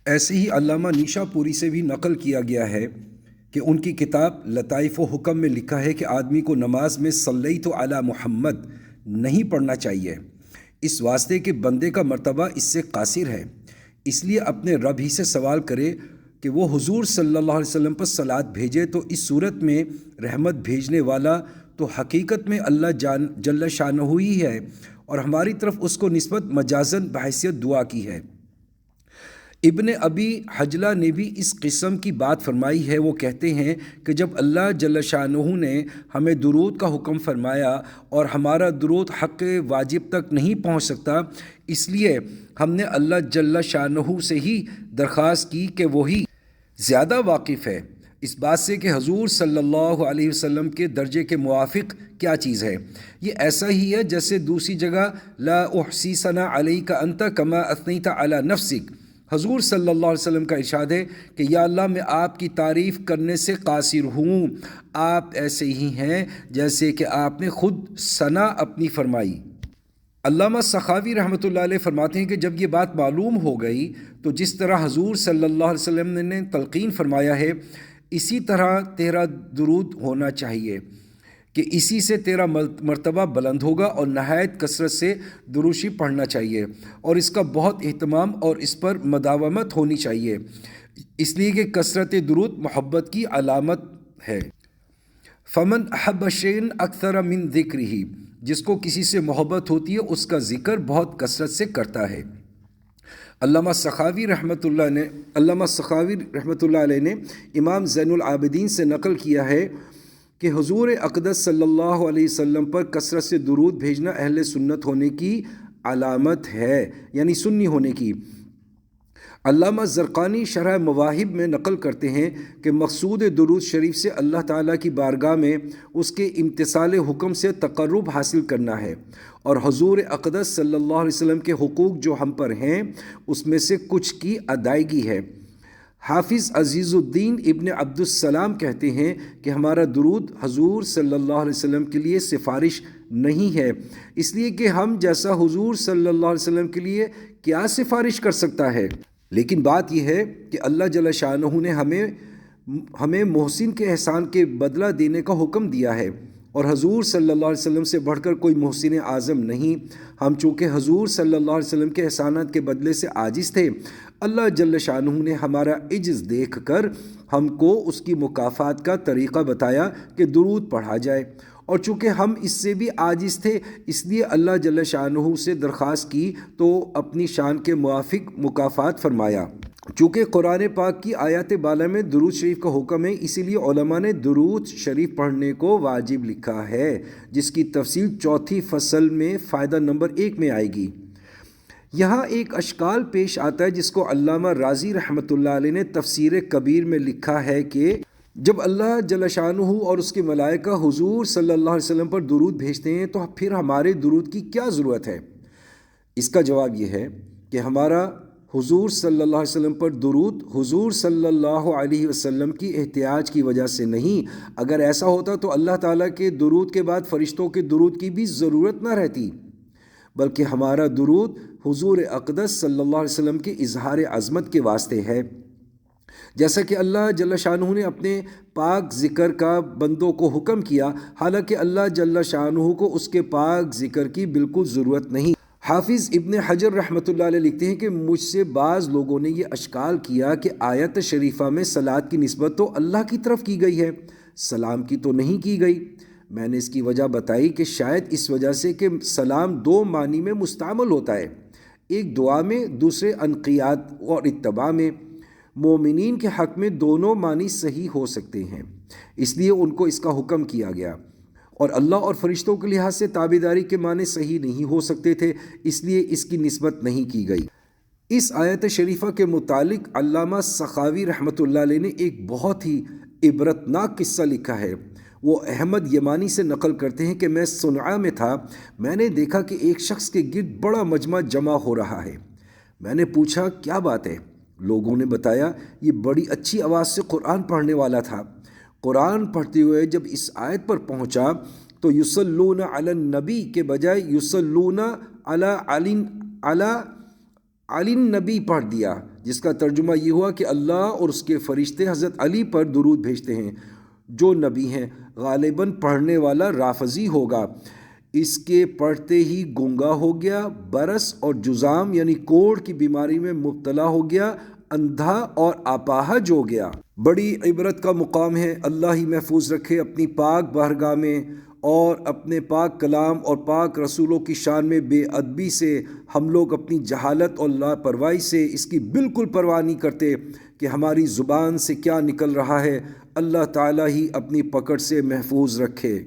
ایسے ہی علامہ نیشا پوری سے بھی نقل کیا گیا ہے کہ ان کی کتاب لطائف و حکم میں لکھا ہے کہ آدمی کو نماز میں صلیت علی محمد نہیں پڑھنا چاہیے، اس واسطے کہ بندے کا مرتبہ اس سے قاصر ہے، اس لیے اپنے رب ہی سے سوال کرے کہ وہ حضور صلی اللہ علیہ وسلم پر صلات بھیجے، تو اس صورت میں رحمت بھیجنے والا تو حقیقت میں اللہ جل شانہ ہی ہے، اور ہماری طرف اس کو نسبت مجازن بحیثیت دعا کی ہے۔ ابن ابی حجلہ نے بھی اس قسم کی بات فرمائی ہے۔ وہ کہتے ہیں کہ جب اللہ جل شانہ نے ہمیں درود کا حکم فرمایا اور ہمارا درود حق واجب تک نہیں پہنچ سکتا، اس لیے ہم نے اللہ جل شانہ سے ہی درخواست کی کہ وہی زیادہ واقف ہے اس بات سے کہ حضور صلی اللہ علیہ وسلم کے درجے کے موافق کیا چیز ہے۔ یہ ایسا ہی ہے جیسے دوسری جگہ لا احصی ثناء علیک انت کما اثنیت علی نفسک، حضور صلی اللہ علیہ وسلم کا ارشاد ہے کہ یا اللہ میں آپ کی تعریف کرنے سے قاصر ہوں، آپ ایسے ہی ہیں جیسے کہ آپ نے خود ثنا اپنی فرمائی۔ علامہ سخاوی رحمۃ اللہ علیہ فرماتے ہیں کہ جب یہ بات معلوم ہو گئی تو جس طرح حضور صلی اللہ علیہ وسلم نے تلقین فرمایا ہے اسی طرح تیرا درود ہونا چاہیے کہ اسی سے تیرا مرتبہ بلند ہوگا، اور نہایت کثرت سے دروشی پڑھنا چاہیے اور اس کا بہت اہتمام اور اس پر مداومت ہونی چاہیے، اس لیے کہ کثرت درود محبت کی علامت ہے۔ فمن احب شیئا اکثر من ذکرہ، جس کو کسی سے محبت ہوتی ہے اس کا ذکر بہت کثرت سے کرتا ہے۔ علامہ سخاوی رحمۃ اللہ علیہ نے امام زین العابدین سے نقل کیا ہے کہ حضور اقدس صلی اللہ علیہ وسلم پر کثرت سے درود بھیجنا اہل سنت ہونے کی علامت ہے، یعنی سنی ہونے کی۔ علامہ زرقانی شرح مواہب میں نقل کرتے ہیں کہ مقصود درود شریف سے اللہ تعالیٰ کی بارگاہ میں اس کے امتثال حکم سے تقرب حاصل کرنا ہے، اور حضور اقدس صلی اللہ علیہ وسلم کے حقوق جو ہم پر ہیں اس میں سے کچھ کی ادائیگی ہے۔ حافظ عزیز الدین ابن عبد السلام کہتے ہیں کہ ہمارا درود حضور صلی اللہ علیہ وسلم کے لیے سفارش نہیں ہے، اس لیے کہ ہم جیسا حضور صلی اللہ علیہ وسلم کے لیے کیا سفارش کر سکتا ہے، لیکن بات یہ ہے کہ اللہ جل شانہ نے ہمیں محسن کے احسان کے بدلہ دینے کا حکم دیا ہے، اور حضور صلی اللہ علیہ وسلم سے بڑھ کر کوئی محسن اعظم نہیں۔ ہم چونکہ حضور صلی اللہ علیہ وسلم کے احسانات کے بدلے سے عاجز تھے، اللہ جل شانہ نے ہمارا عجز دیکھ کر ہم کو اس کی مکافات کا طریقہ بتایا کہ درود پڑھا جائے، اور چونکہ ہم اس سے بھی عاجز تھے اس لیے اللہ جل شانہ سے درخواست کی تو اپنی شان کے موافق مکافات فرمایا۔ چونکہ قرآن پاک کی آیات بالا میں درود شریف کا حکم ہے، اسی لیے علماء نے درود شریف پڑھنے کو واجب لکھا ہے، جس کی تفصیل چوتھی فصل میں فائدہ نمبر 1 میں آئے گی۔ یہاں ایک اشکال پیش آتا ہے جس کو علامہ رازی رحمۃ اللہ علیہ نے تفسیر کبیر میں لکھا ہے کہ جب اللہ جل شانہ اور اس کے ملائکہ حضور صلی اللہ علیہ وسلم پر درود بھیجتے ہیں تو پھر ہمارے درود کی کیا ضرورت ہے؟ اس کا جواب یہ ہے کہ ہمارا حضور صلی اللہ علیہ وسلم پر درود حضور صلی اللہ علیہ وسلم کی احتیاج کی وجہ سے نہیں۔ اگر ایسا ہوتا تو اللہ تعالیٰ کے درود کے بعد فرشتوں کے درود کی بھی ضرورت نہ رہتی، بلکہ ہمارا درود حضور اقدس صلی اللہ علیہ وسلم کے اظہار عظمت کے واسطے ہے۔ جیسا کہ اللہ جل شانہ نے اپنے پاک ذکر کا بندوں کو حکم کیا، حالانکہ اللہ جل شانہ کو اس کے پاک ذکر کی بالکل ضرورت نہیں۔ حافظ ابن حجر رحمۃ اللہ علیہ لکھتے ہیں کہ مجھ سے بعض لوگوں نے یہ اشکال کیا کہ آیت شریفہ میں صلات کی نسبت تو اللہ کی طرف کی گئی ہے، سلام کی تو نہیں کی گئی۔ میں نے اس کی وجہ بتائی کہ شاید اس وجہ سے کہ سلام 2 معنی میں مستعمل ہوتا ہے، ایک دعا میں، دوسرے انقیاد اور اتباع میں۔ مومنین کے حق میں دونوں معنی صحیح ہو سکتے ہیں، اس لیے ان کو اس کا حکم کیا گیا، اور اللہ اور فرشتوں کے لحاظ سے تابعداری کے معنی صحیح نہیں ہو سکتے تھے، اس لیے اس کی نسبت نہیں کی گئی۔ اس آیت شریفہ کے متعلق علامہ سخاوی رحمۃ اللہ علیہ نے ایک بہت ہی عبرتناک قصہ لکھا ہے۔ وہ احمد یمانی سے نقل کرتے ہیں کہ میں صنعاء میں تھا، میں نے دیکھا کہ ایک شخص کے گرد بڑا مجمع جمع ہو رہا ہے۔ میں نے پوچھا کیا بات ہے؟ لوگوں نے بتایا یہ بڑی اچھی آواز سے قرآن پڑھنے والا تھا۔ قرآن پڑھتے ہوئے جب اس آیت پر پہنچا تو یصلون علی النبی کے بجائے یصلون علی النبی پڑھ دیا، جس کا ترجمہ یہ ہوا کہ اللہ اور اس کے فرشتے حضرت علی پر درود بھیجتے ہیں جو نبی ہیں۔ غالباً پڑھنے والا رافضی ہوگا، اس کے پڑھتے ہی گنگا ہو گیا، برس اور جزام یعنی کوڑ کی بیماری میں مبتلا ہو گیا، اندھا اور اپاہج ہو گیا۔ بڑی عبرت کا مقام ہے۔ اللہ ہی محفوظ رکھے اپنی پاک بارگاہ میں اور اپنے پاک کلام اور پاک رسولوں کی شان میں بے ادبی سے۔ ہم لوگ اپنی جہالت اور لاپرواہی سے اس کی بالکل پرواہ نہیں کرتے کہ ہماری زبان سے کیا نکل رہا ہے۔ اللہ تعالیٰ ہی اپنی پکڑ سے محفوظ رکھے۔